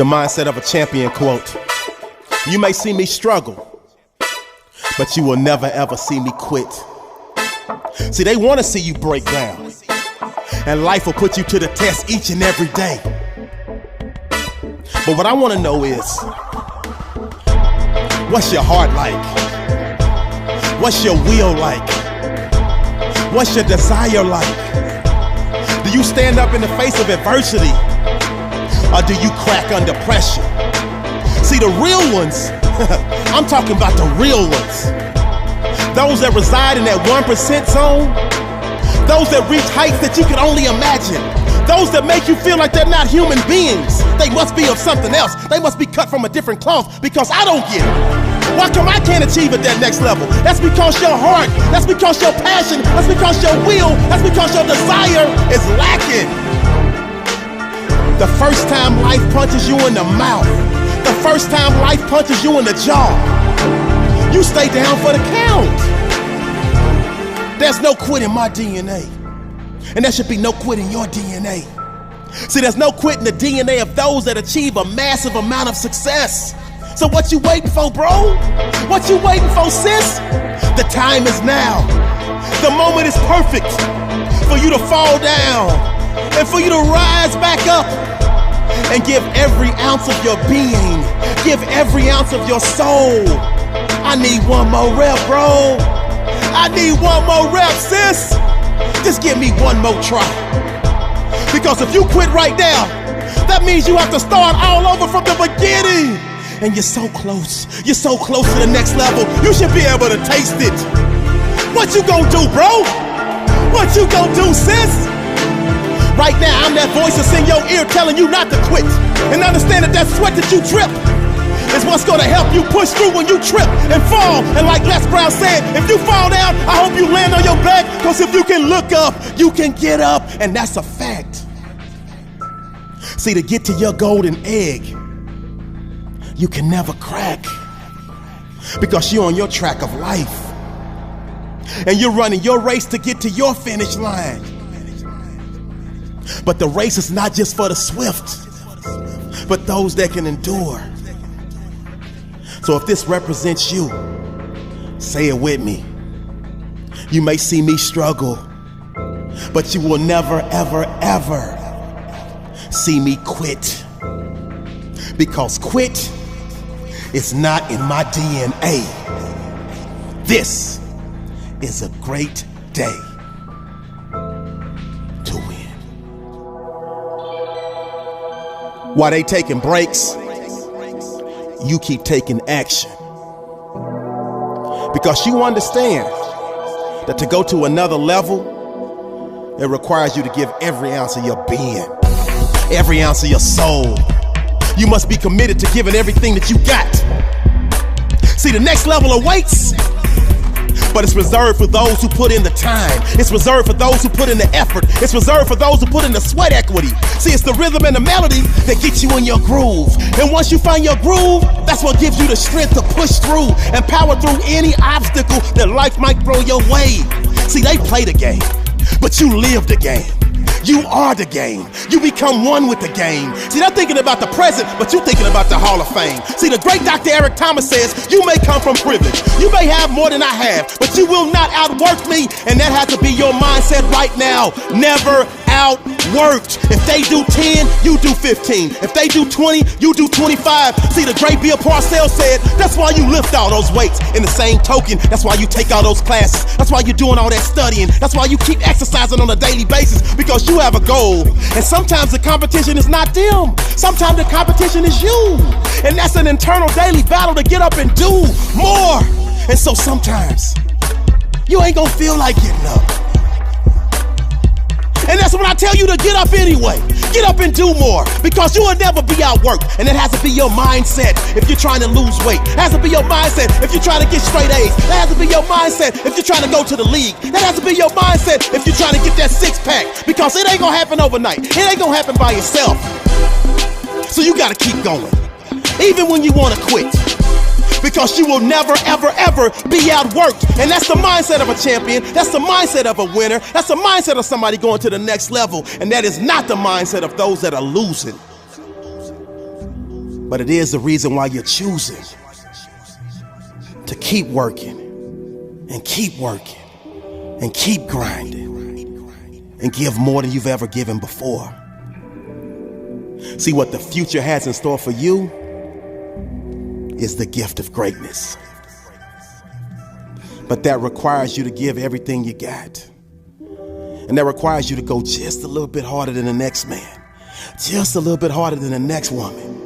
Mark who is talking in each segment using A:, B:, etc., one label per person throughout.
A: The mindset of a champion quote. You may see me struggle, but you will never ever see me quit. See, they want to see you break down, and life will put you to the test each and every day. But what I want to know is, what's your heart like? What's your will like? What's your desire like? Do you stand up in the face of adversity, or do you crack under pressure? See, the real ones, I'm talking about the real ones. Those that reside in that 1% zone, those that reach heights that you can only imagine, those that make you feel like they're not human beings. They must be of something else. They must be cut from a different cloth, because I don't get it. Why come I can't achieve at that next level? That's because your heart, that's because your passion, that's because your will, that's because your desire is lacking. The first time life punches you in the mouth, the first time life punches you in the jaw, you stay down for the count. There's no quit in my DNA, and there should be no quit in your DNA. See, there's no quit in the DNA of those that achieve a massive amount of success. So what you waiting for, bro? What you waiting for, sis? The time is now. The moment is perfect for you to fall down and for you to rise back up and give every ounce of your being, give every ounce of your soul. I need one more rep, bro. I need one more rep, sis. Just give me one more try. Because if you quit right now, that means you have to start all over from the beginning. And you're so close to the next level. You should be able to taste it. What you gonna do, bro? What you gonna do, sis? Right now, I'm that voice that's in your ear telling you not to quit. And understand that sweat that you drip is what's gonna help you push through when you trip and fall. And like Les Brown said, if you fall down, I hope you land on your back, because if you can look up, you can get up, and that's a fact. See, to get to your golden egg, you can never crack, because you're on your track of life, and you're running your race to get to your finish line. But the race is not just for the swift, but those that can endure. So if this represents you, say it with me. You may see me struggle, but you will never, ever, ever see me quit. Because quit is not in my DNA. This is a great day to win. While they taking breaks, you keep taking action. Because you understand that to go to another level, it requires you to give every ounce of your being, every ounce of your soul. You must be committed to giving everything that you got. See, the next level awaits, but it's reserved for those who put in the time. It's reserved for those who put in the effort. It's reserved for those who put in the sweat equity. See, it's the rhythm and the melody that gets you in your groove. And once you find your groove, that's what gives you the strength to push through and power through any obstacle that life might throw your way. See, they play the game, but you live the game. You are the game. You become one with the game. See, they're thinking about the present, but you're thinking about the Hall of Fame. See, the great Dr. Eric Thomas says, you may come from privilege. You may have more than I have, but you will not outwork me. And that has to be your mindset right now. Never outworked. If they do 10, you do 15. If they do 20, you do 25. See, the great Bill Parcells said, that's why you lift all those weights. In the same token, that's why you take all those classes. That's why you're doing all that studying. That's why you keep exercising on a daily basis, because you have a goal. And sometimes the competition is not them. Sometimes the competition is you. And that's an internal daily battle to get up and do more. And so sometimes you ain't gonna feel like getting up. And that's when I tell you to get up anyway. Get up and do more, because you will never be outworked. And it has to be your mindset if you're trying to lose weight. It has to be your mindset if you're trying to get straight A's. That has to be your mindset if you're trying to go to the league. That has to be your mindset if you're trying to get that six pack, because it ain't gonna happen overnight. It ain't gonna happen by yourself. So you gotta keep going, even when you wanna quit. because you will never, ever, ever be outworked. And that's the mindset of a champion. That's the mindset of a winner. That's the mindset of somebody going to the next level. And that is not the mindset of those that are losing. But it is the reason why you're choosing to keep working and keep working and keep grinding and give more than you've ever given before. See, what the future has in store for you is the gift of greatness. But that requires you to give everything you got. And that requires you to go just a little bit harder than the next man, just a little bit harder than the next woman.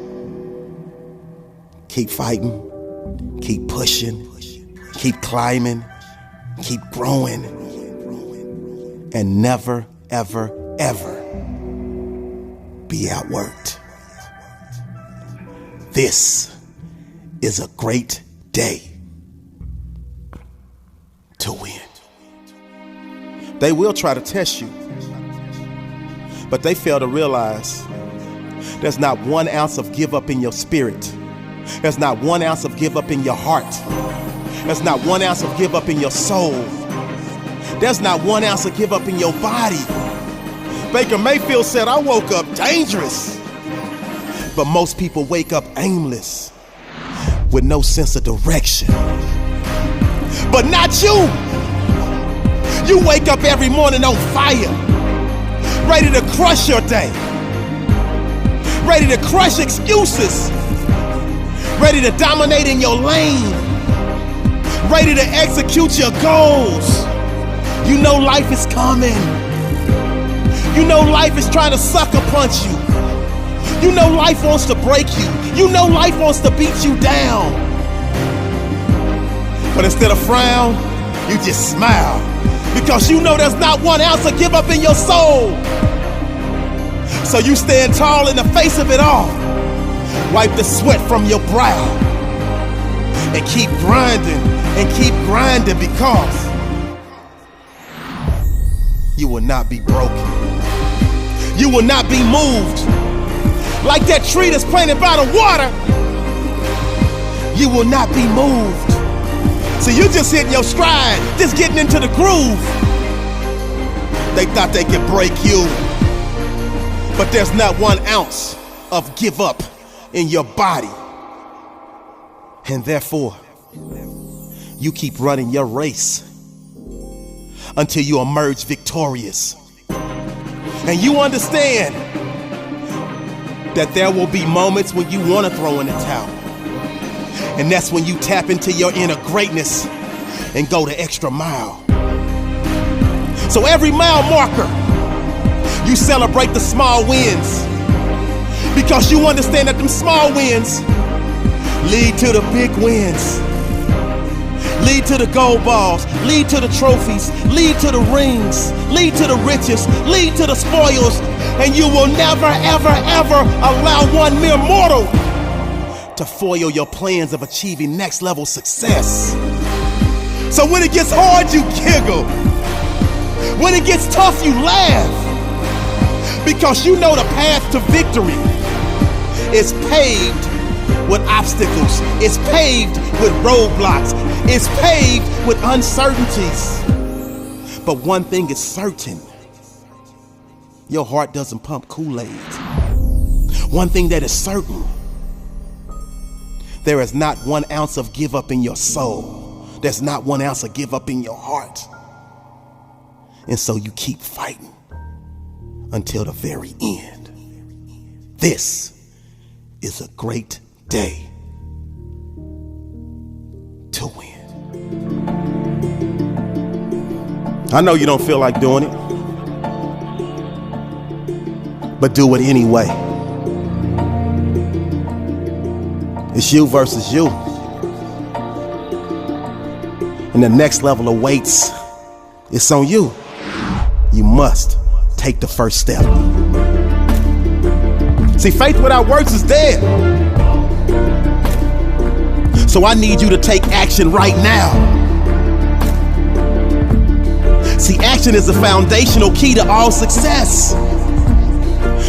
A: Keep fighting, keep pushing, keep climbing, keep growing, and never, ever, ever be outworked. This is a great day to win. They will try to test you, but they fail to realize there's not 1 ounce of give up in your spirit. There's not 1 ounce of give up in your heart. There's not 1 ounce of give up in your soul. There's not 1 ounce of give up in your body. Baker Mayfield said, I woke up dangerous. But most people wake up aimless with no sense of direction. But not you. You wake up every morning on fire, ready to crush your day, ready to crush excuses, ready to dominate in your lane, ready to execute your goals. You know life is coming. You know life is trying to sucker punch you. You know life wants to break you. You know life wants to beat you down. But instead of frown, you just smile, because you know there's not 1 ounce of give up in your soul. So you stand tall in the face of it all. Wipe the sweat from your brow and keep grinding because you will not be broken. You will not be moved. Like that tree that's planted by the water, you will not be moved. So you just hitting your stride, just getting into the groove. They thought they could break you, but there's not 1 ounce of give up in your body. And therefore, you keep running your race until you emerge victorious. And you understand that there will be moments when you want to throw in the towel. And that's when you tap into your inner greatness and go the extra mile. So every mile marker, you celebrate the small wins, because you understand that them small wins lead to the big wins, lead to the gold balls, lead to the trophies, lead to the rings, lead to the riches, lead to the spoils, and you will never, ever, ever allow one mere mortal to foil your plans of achieving next level success. So when it gets hard, you giggle. When it gets tough, you laugh, because you know the path to victory is paved with obstacles. It's paved with roadblocks. It's paved with uncertainties. But one thing is certain: your heart doesn't pump Kool-Aid. One thing that is certain: there is not 1 ounce of give up in your soul. There's not 1 ounce of give up in your heart. And so you keep fighting until the very end. This is a great day to win. I know you don't feel like doing it, but do it anyway. It's you versus you. And the next level awaits. It's on you. You must take the first step. See, faith without works is dead. So I need you to take action right now. See, action is the foundational key to all success.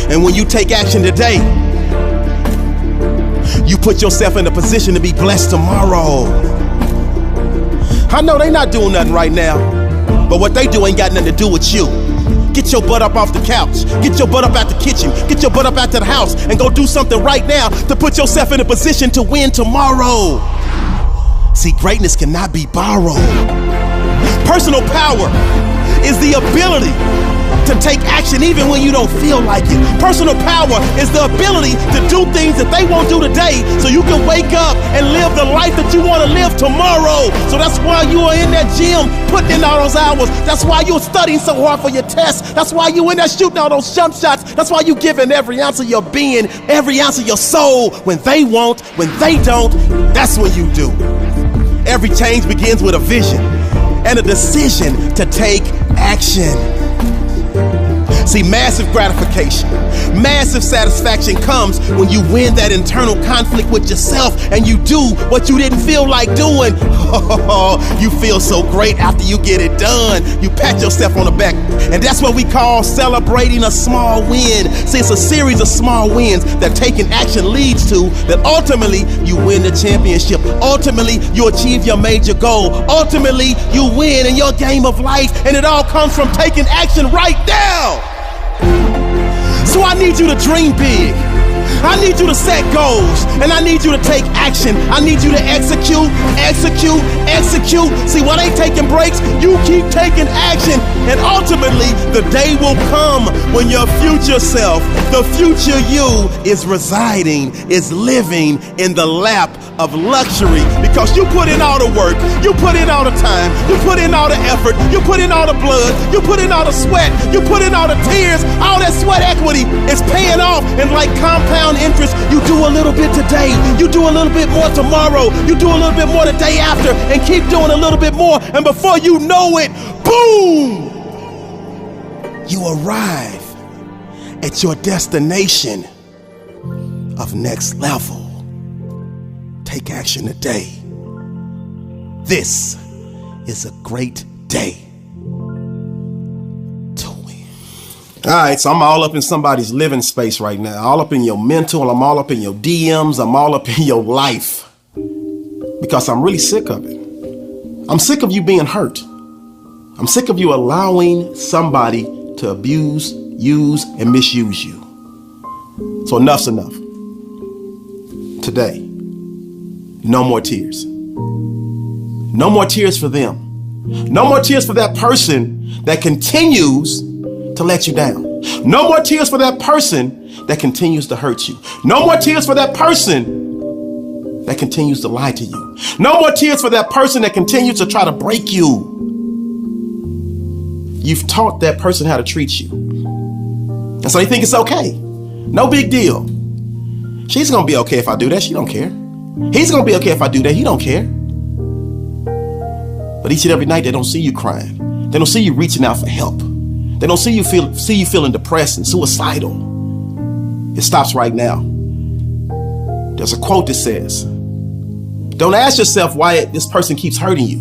A: And when you take action today, you put yourself in a position to be blessed tomorrow. I know they're not doing nothing right now, but what they do ain't got nothing to do with you. Get your butt up off the couch. Get your butt up out the kitchen. Get your butt up out to the house and go do something right now to put yourself in a position to win tomorrow. See, greatness cannot be borrowed. Personal power is the ability to take action even when you don't feel like it. Personal power is the ability to do things that they won't do today so you can wake up and live the life that you want to live tomorrow. So that's why you are in that gym putting in all those hours. That's why you're studying so hard for your tests. That's why you in there shooting all those jump shots. That's why you giving every ounce of your being, every ounce of your soul. When they won't, when they don't, that's when you do. Every change begins with a vision and a decision to take action. See, massive gratification, massive satisfaction comes when you win that internal conflict with yourself and you do what you didn't feel like doing. Oh, you feel so great after you get it done. You pat yourself on the back, and that's what we call celebrating a small win. See, it's a series of small wins that taking action leads to, that ultimately you win the championship. Ultimately, you achieve your major goal. Ultimately, you win in your game of life, and it all comes from taking action right now. So I need you to dream big. I need you to set goals, and I need you to take action. I need you to execute. See, what ain't taking breaks, you keep taking action, and ultimately the day will come when your future self, the future you, is residing, is living in the lap of luxury, because you put in all the work, you put in all the time, you put in all the effort, you put in all the blood, you put in all the sweat, you put in all the tears. All that sweat equity is paying off, and like compound interest, you do a little bit today, you do a little bit more tomorrow, you do a little bit more the day after, and keep doing a little bit more, and before you know it, boom, you arrive at your destination of next level. Take action today. This is a great day to win. All right, so I'm all up in somebody's living space right now. All up in your mental, I'm all up in your DMs, I'm all up in your life. Because I'm really sick of it. I'm sick of you being hurt. I'm sick of you allowing somebody to abuse, use, and misuse you. So enough's enough. Today, no more tears. No more tears for them. No more tears for that person that continues to let you down. No more tears for that person that continues to hurt you. No more tears for that person that continues to lie to you. No more tears for that person that continues to try to break you. You've taught that person how to treat you. And so they think it's okay. No big deal. She's gonna be okay if I do that. She don't care. He's gonna be okay if I do that. He don't care. But each and every night they don't see you crying. They don't see you reaching out for help. They don't see you feeling depressed and suicidal. It stops right now. There's a quote that says, don't ask yourself why this person keeps hurting you.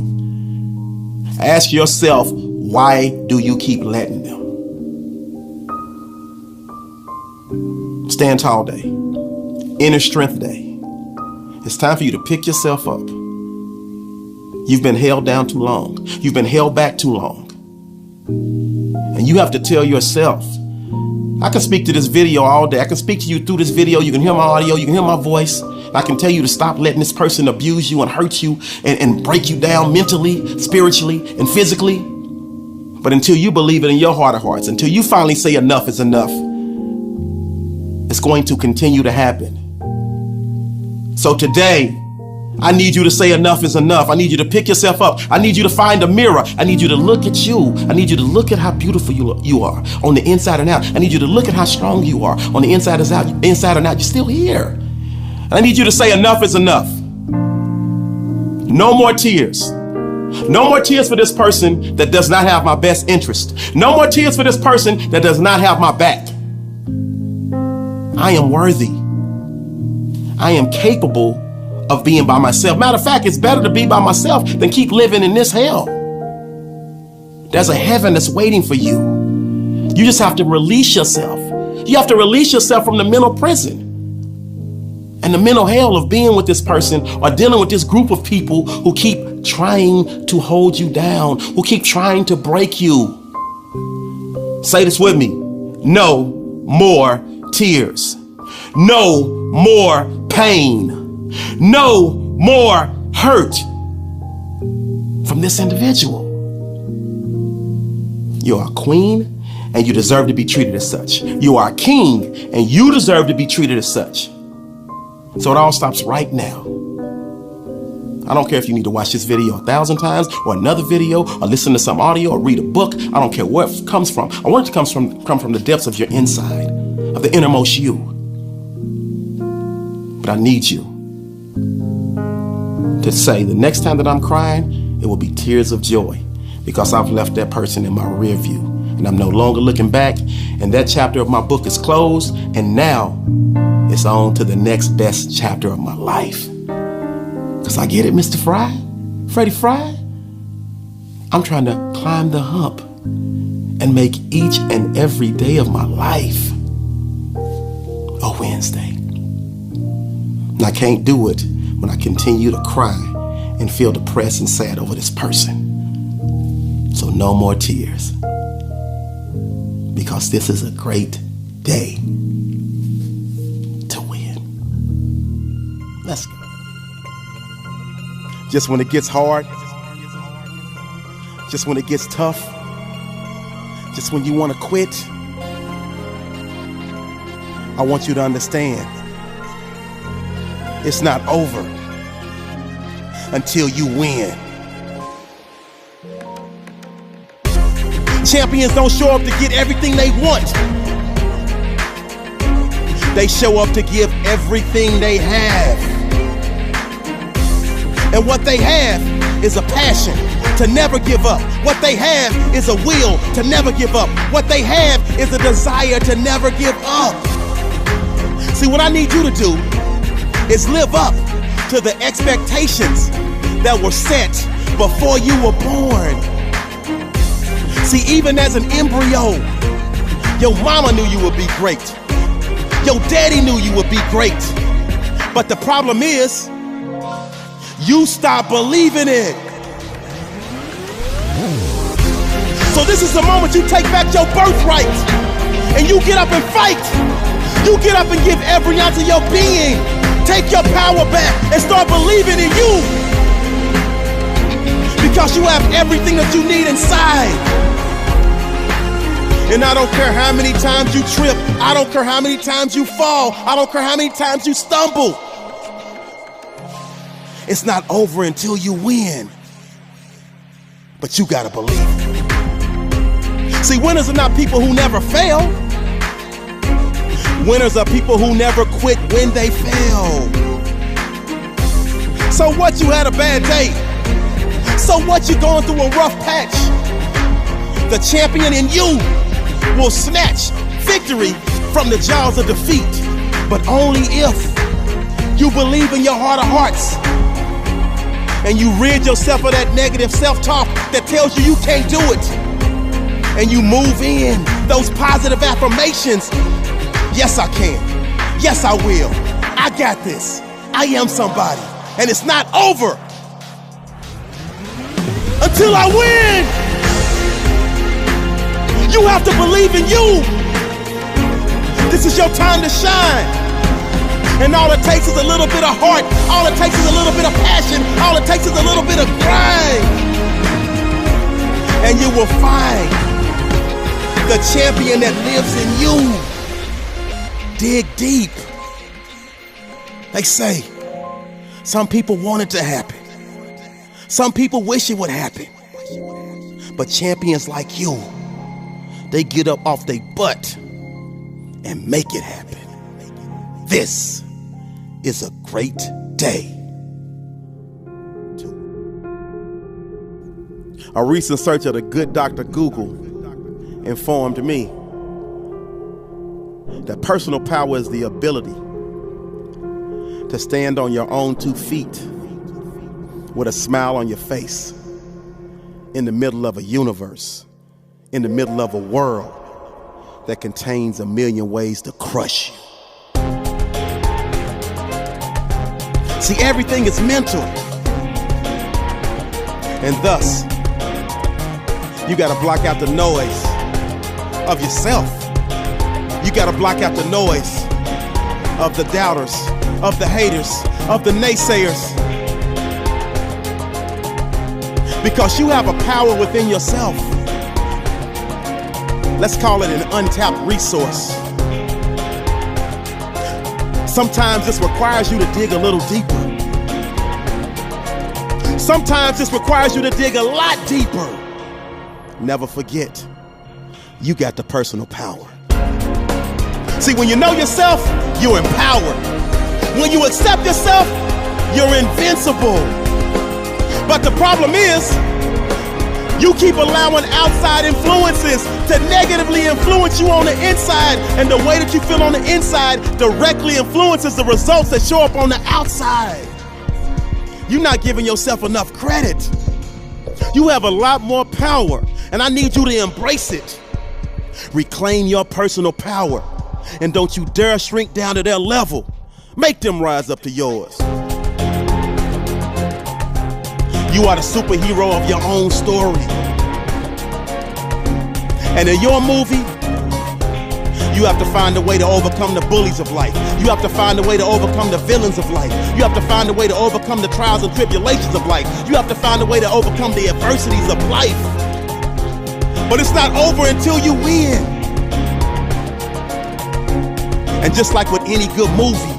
A: Ask yourself, why do you keep letting them? Stand tall day. Inner strength day. It's time for you to pick yourself up. You've been held down too long. You've been held back too long. And you have to tell yourself, I can speak to this video all day. I can speak to you through this video. You can hear my audio. You can hear my voice. I can tell you to stop letting this person abuse you and hurt you and break you down mentally, spiritually, and physically. But until you believe it in your heart of hearts, until you finally say enough is enough, it's going to continue to happen. So today, I need you to say enough is enough. I need you to pick yourself up. I need you to find a mirror. I need you to look at you. I need you to look at how beautiful you are on the inside and out. I need you to look at how strong you are on the inside and out. Inside and out, you're still here. And I need you to say enough is enough. No more tears. No more tears for this person that does not have my best interest. No more tears for this person that does not have my back. I am worthy. I am capable of being by myself. Matter of fact, it's better to be by myself than keep living in this hell. There's a heaven that's waiting for you. You just have to release yourself. You have to release yourself from the mental prison and the mental hell of being with this person or dealing with this group of people who keep trying to hold you down, who keep trying to break you. Say this with me. No more tears. No more pain. No more hurt from this individual. You are a queen and you deserve to be treated as such. You are a king and you deserve to be treated as such. So it all stops right now. I don't care if you need to watch this video 1,000 times or another video or listen to some audio or read a book. I don't care where it comes from. I want it to come from the depths of your inside, of the innermost you. But I need you to say the next time that I'm crying, it will be tears of joy because I've left that person in my rear view and I'm no longer looking back, and that chapter of my book is closed, and now it's on to the next best chapter of my life. Because I get it, Mr. Freddyfri. I'm trying to climb the hump and make each and every day of my life a Wednesday. And I can't do it when I continue to cry and feel depressed and sad over this person. So no more tears. Because this is a great day to win. Let's go. Just when it gets hard, just when it gets tough, just when you want to quit, I want you to understand, it's not over until you win. Champions don't show up to get everything they want. They show up to give everything they have. And what they have is a passion to never give up. What they have is a will to never give up. What they have is a desire to never give up. See, what I need you to do is live up to the expectations that were set before you were born. See, even as an embryo, your mama knew you would be great. Your daddy knew you would be great. But the problem is, you stop believing it. So this is the moment you take back your birthright and you get up and fight. You get up and give every ounce of your being. Take your power back and start believing in you. Because you have everything that you need inside. And I don't care how many times you trip. I don't care how many times you fall. I don't care how many times you stumble. It's not over until you win. But you gotta believe it. See, winners are not people who never fail. Winners are people who never quit when they fail. So what, you had a bad day? So what, you going through a rough patch? The champion in you will snatch victory from the jaws of defeat. But only if you believe in your heart of hearts and you rid yourself of that negative self-talk that tells you can't do it. And you move in those positive affirmations. Yes, I can. Yes, I will. I got this. I am somebody. And it's not over until I win. You have to believe in you. This is your time to shine. And all it takes is a little bit of heart. All it takes is a little bit of passion. All it takes is a little bit of grind. And you will find the champion that lives in you. Dig deep. They say, some people want it to happen. Some people wish it would happen. But champions like you, they get up off their butt and make it happen. This is a great day. A recent search of the good Dr. Google informed me that personal power is the ability to stand on your own 2 feet with a smile on your face in the middle of a universe, in the middle of a world that contains a million ways to crush you. See, everything is mental. And thus, you gotta block out the noise of yourself. You gotta block out the noise of the doubters, of the haters, of the naysayers. Because you have a power within yourself. Let's call it an untapped resource. Sometimes this requires you to dig a little deeper. Sometimes this requires you to dig a lot deeper. Never forget, you got the personal power. See, when you know yourself, you're empowered. When you accept yourself, you're invincible. But the problem is, you keep allowing outside influences to negatively influence you on the inside, and the way that you feel on the inside directly influences the results that show up on the outside. You're not giving yourself enough credit. You have a lot more power, and I need you to embrace it. Reclaim your personal power, and don't you dare shrink down to their level. Make them rise up to yours. You are the superhero of your own story. And in your movie, you have to find a way to overcome the bullies of life. You have to find a way to overcome the villains of life. You have to find a way to overcome the trials and tribulations of life. You have to find a way to overcome the adversities of life. But it's not over until you win. And just like with any good movie,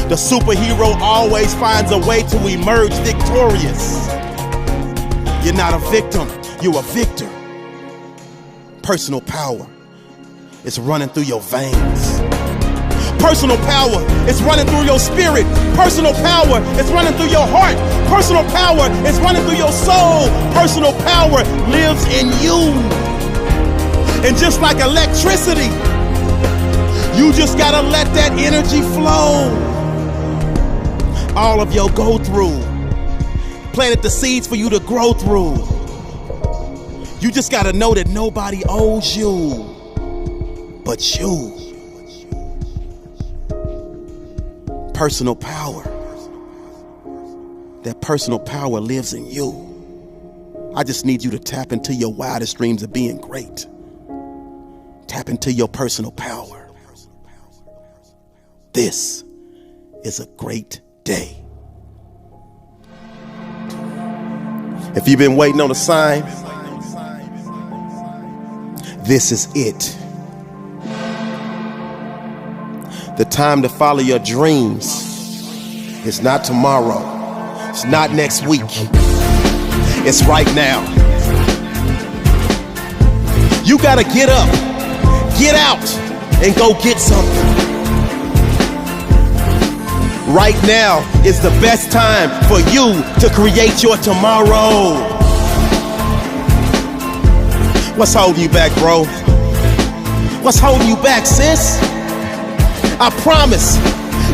A: the superhero always finds a way to emerge victorious. You're not a victim, you're a victor. Personal power is running through your veins. Personal power is running through your spirit. Personal power is running through your heart. Personal power is running through your soul. Personal power lives in you. And just like electricity, you just gotta let that energy flow. All of your go through planted the seeds for you to grow through. You just gotta know that nobody owes you but you. Personal power. That personal power lives in you. I just need you to tap into your wildest dreams of being great. Tap into your personal power. This is a great day. If you've been waiting on a sign, this is it. The time to follow your dreams is not tomorrow. It's not next week. It's right now. You gotta get up, get out, and go get something. Right now is the best time for you to create your tomorrow. What's holding you back, bro? What's holding you back, sis? I promise,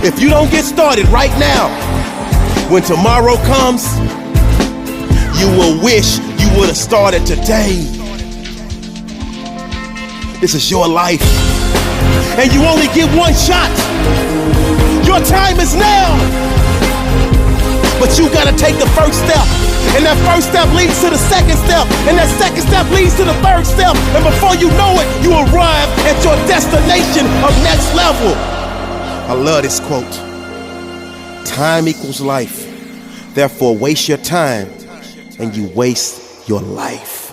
A: if you don't get started right now, when tomorrow comes, you will wish you would have started today. This is your life, and you only get one shot. Your time is now. But you gotta take the first step. And that first step leads to the second step. And that second step leads to the third step. And before you know it, you arrive at your destination of next level. I love this quote. Time equals life. Therefore, waste your time and you waste your life.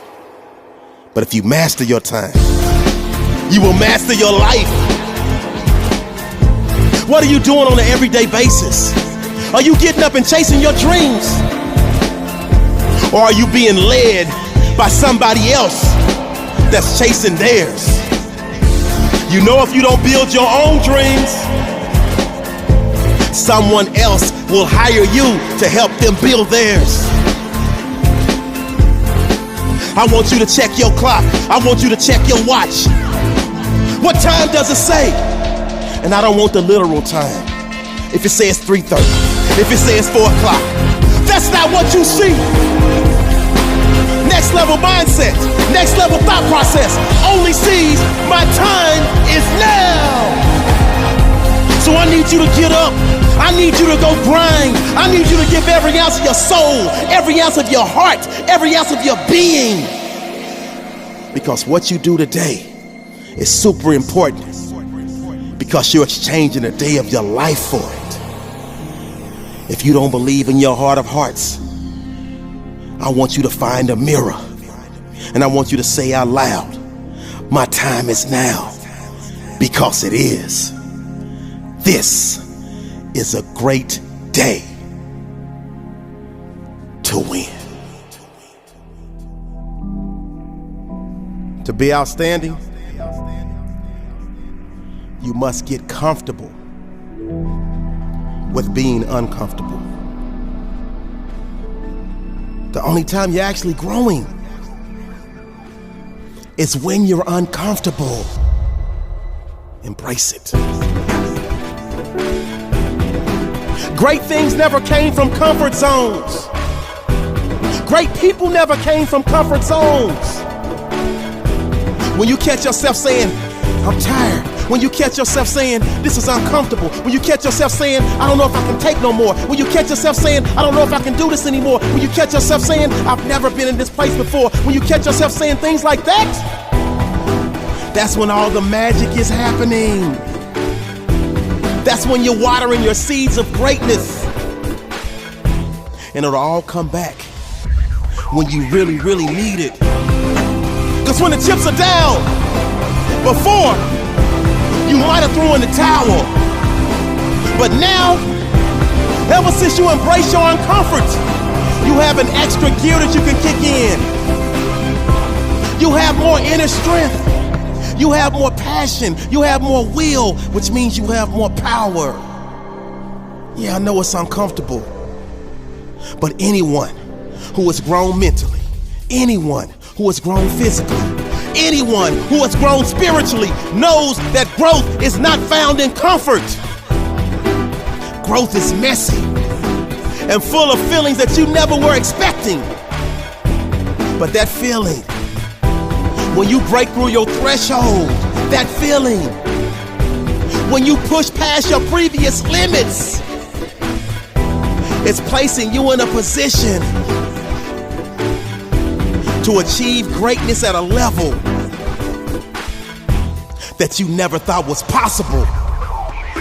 A: But if you master your time, you will master your life. What are you doing on an everyday basis? Are you getting up and chasing your dreams? Or are you being led by somebody else that's chasing theirs? You know, if you don't build your own dreams, someone else will hire you to help them build theirs. I want you to check your clock. I want you to check your watch. What time does it say? And I don't want the literal time. If it says 3:30, if it says 4 o'clock, that's not what you see. Next level mindset, next level thought process only sees my time is now. So I need you to get up. I need you to go grind. I need you to give every ounce of your soul, every ounce of your heart, every ounce of your being. Because what you do today is super important, because you're exchanging a day of your life for it. If you don't believe in your heart of hearts, I want you to find a mirror and I want you to say out loud, my time is now, because it is. This is a great day to win. To be outstanding, you must get comfortable with being uncomfortable. The only time you're actually growing is when you're uncomfortable. Embrace it. Great things never came from comfort zones. Great people never came from comfort zones. When you catch yourself saying, I'm tired. When you catch yourself saying, this is uncomfortable. When you catch yourself saying, I don't know if I can take no more. When you catch yourself saying, I don't know if I can do this anymore. When you catch yourself saying, I've never been in this place before. When you catch yourself saying things like that, that's when all the magic is happening. That's when you're watering your seeds of greatness. And it'll all come back when you really, really need it. Because when the chips are down, before, you might have thrown the towel. But now, ever since you embrace your uncomfort, you have an extra gear that you can kick in. You have more inner strength. You have more passion. You have more will, which means you have more power. Yeah, I know it's uncomfortable. But anyone who has grown mentally, anyone who has grown physically, anyone who has grown spiritually knows that growth is not found in comfort. Growth is messy and full of feelings that you never were expecting. But that feeling, when you break through your threshold, that feeling, when you push past your previous limits, it's placing you in a position to achieve greatness at a level that you never thought was possible.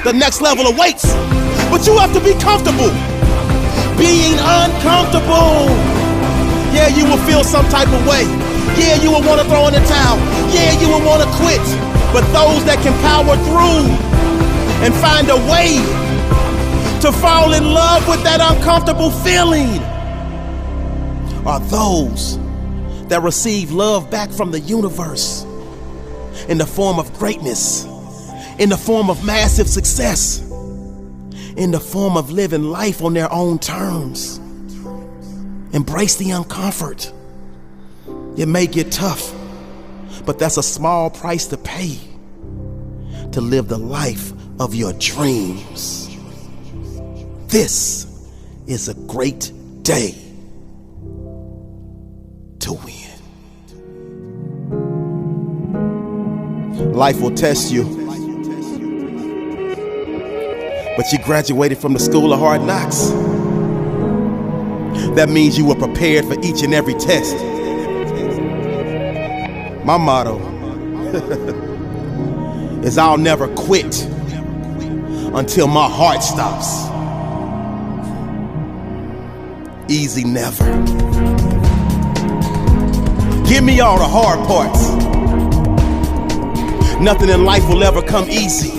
A: The next level awaits, but you have to be comfortable being uncomfortable. Yeah, you will feel some type of way. Yeah, you will want to throw in the towel. Yeah, you will want to quit. But those that can power through and find a way to fall in love with that uncomfortable feeling are those that receive love back from the universe in the form of greatness, in the form of massive success, in the form of living life on their own terms. Embrace the uncomfort. It may get tough, but that's a small price to pay to live the life of your dreams. This is a great day to win. Life will test you, but you graduated from the school of hard knocks. That means you were prepared for each and every test. My motto is I'll never quit until my heart stops. Easy never. Give me all the hard parts. Nothing in life will ever come easy.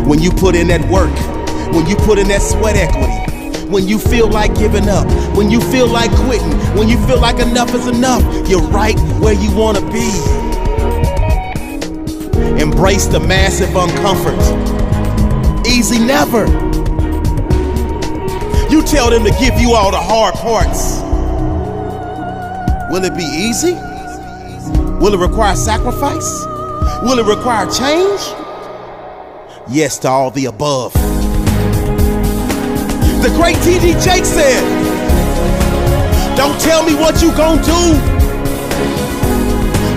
A: When you put in that work, when you put in that sweat equity, when you feel like giving up, when you feel like quitting, when you feel like enough is enough, you're right where you want to be. Embrace the massive uncomfort. Easy never. You tell them to give you all the hard parts. Will it be easy? Will it require sacrifice? Will it require change? Yes to all the above. The great T.D. Jakes said, don't tell me what you gon' do.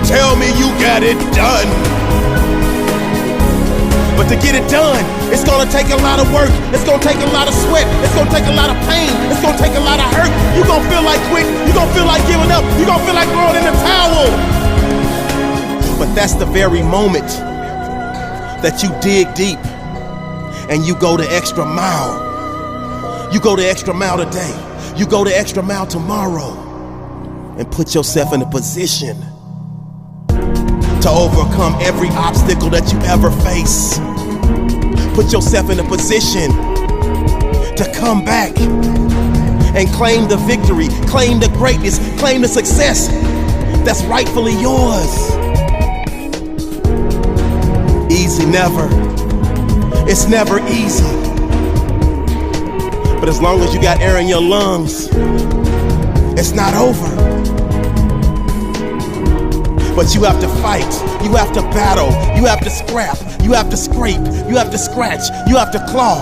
A: Tell me you got it done. But to get it done, it's gonna take a lot of work. It's gonna take a lot of sweat. It's gonna take a lot of pain. It's gonna take a lot of hurt. You're gonna feel like quitting. You're gonna feel like giving up. You're gonna feel like throwing in the towel. But that's the very moment that you dig deep and you go the extra mile. You go the extra mile today. You go the extra mile tomorrow and put yourself in a position to overcome every obstacle that you ever face. Put yourself in a position to come back and claim the victory, claim the greatness, claim the success that's rightfully yours. Easy never. It's never easy. But as long as you got air in your lungs, it's not over. But you have to fight, you have to battle, you have to scrap, you have to scrape, you have to scratch, you have to claw.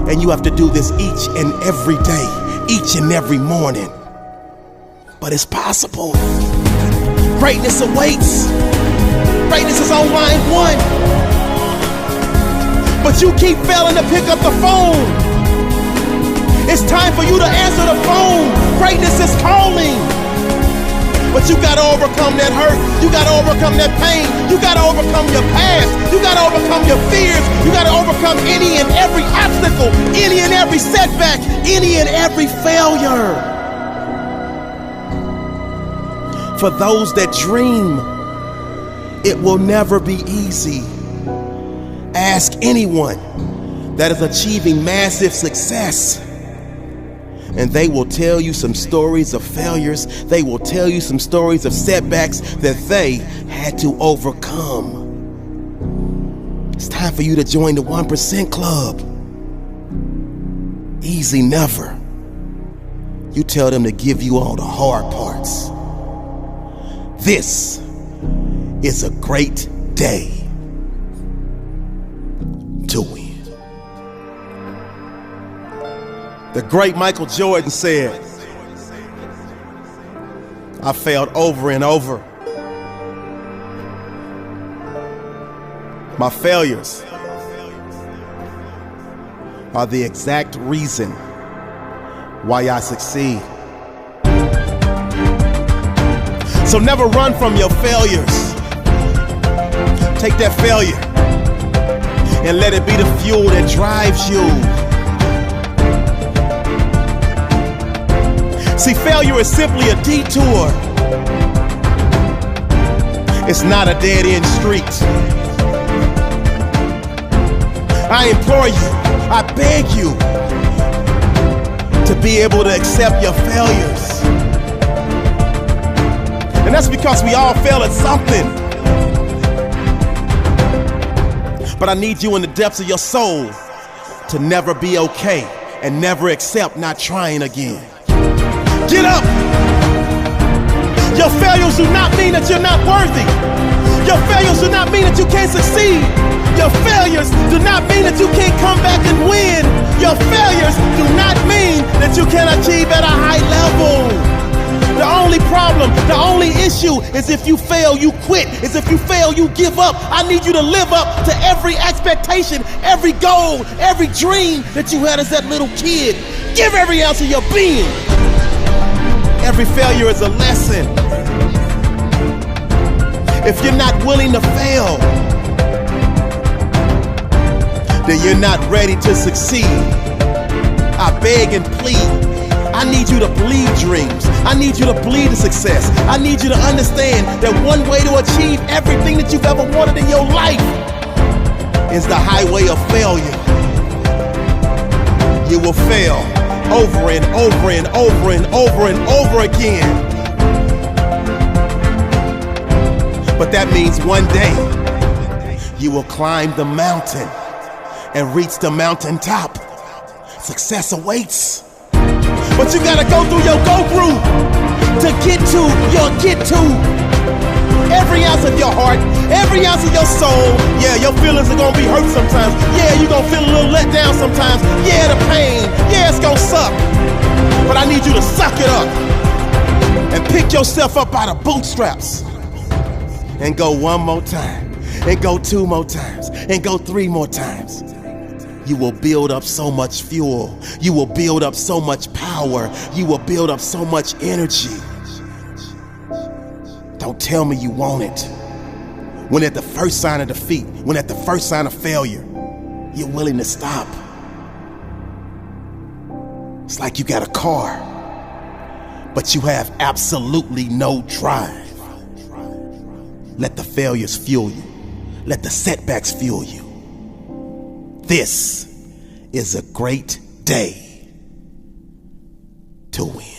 A: And you have to do this each and every day, each and every morning. But it's possible. Greatness awaits. Greatness is on line 1. But you keep failing to pick up the phone. It's time for you to answer the phone. Greatness is calling. But you gotta overcome that hurt. You gotta overcome that pain. You gotta overcome your past. You gotta overcome your fears. You gotta overcome any and every obstacle, any and every setback, any and every failure. For those that dream, it will never be easy. Ask anyone that is achieving massive success, and they will tell you some stories of failures. They will tell you some stories of setbacks that they had to overcome. It's time for you to join the 1% Club. Easy never. You tell them to give you all the hard parts. This is a great day to win. The great Michael Jordan said, I failed over and over. My failures are the exact reason why I succeed. So never run from your failures. Take that failure and let it be the fuel that drives you. See, failure is simply a detour. It's not a dead-end street. I implore you, I beg you to be able to accept your failures. And that's because we all fail at something. But I need you in the depths of your soul to never be okay and never accept not trying again. Get up! Your failures do not mean that you're not worthy. Your failures do not mean that you can't succeed. Your failures do not mean that you can't come back and win. Your failures do not mean that you can't achieve at a high level. The only problem, the only issue is if you fail, you quit. Is if you fail, you give up. I need you to live up to every expectation, every goal, every dream that you had as that little kid. Give every ounce of your being. Every failure is a lesson. If you're not willing to fail, then you're not ready to succeed. I beg and plead. I need you to believe dreams. I need you to believe the success. I need you to understand that one way to achieve everything that you've ever wanted in your life is the highway of failure. You will fail over and over and over and over and over again. But that means one day you will climb the mountain and reach the mountaintop. Success awaits. But you gotta go through your go-through to get to your get-to. Every ounce of your heart, every ounce of your soul. Yeah, your feelings are gonna be hurt sometimes. Yeah, you're gonna feel a little let down sometimes. Yeah, the pain. Yeah, it's gonna suck. But I need you to suck it up and pick yourself up by the bootstraps and go one more time. and go 2 more times, and go 3 more times. You will build up so much fuel. You will build up so much power. You will build up so much energy. Don't tell me you want it. When at the first sign of defeat, when at the first sign of failure, you're willing to stop. It's like you got a car, but you have absolutely no drive. Let the failures fuel you. Let the setbacks fuel you. This is a great day to win.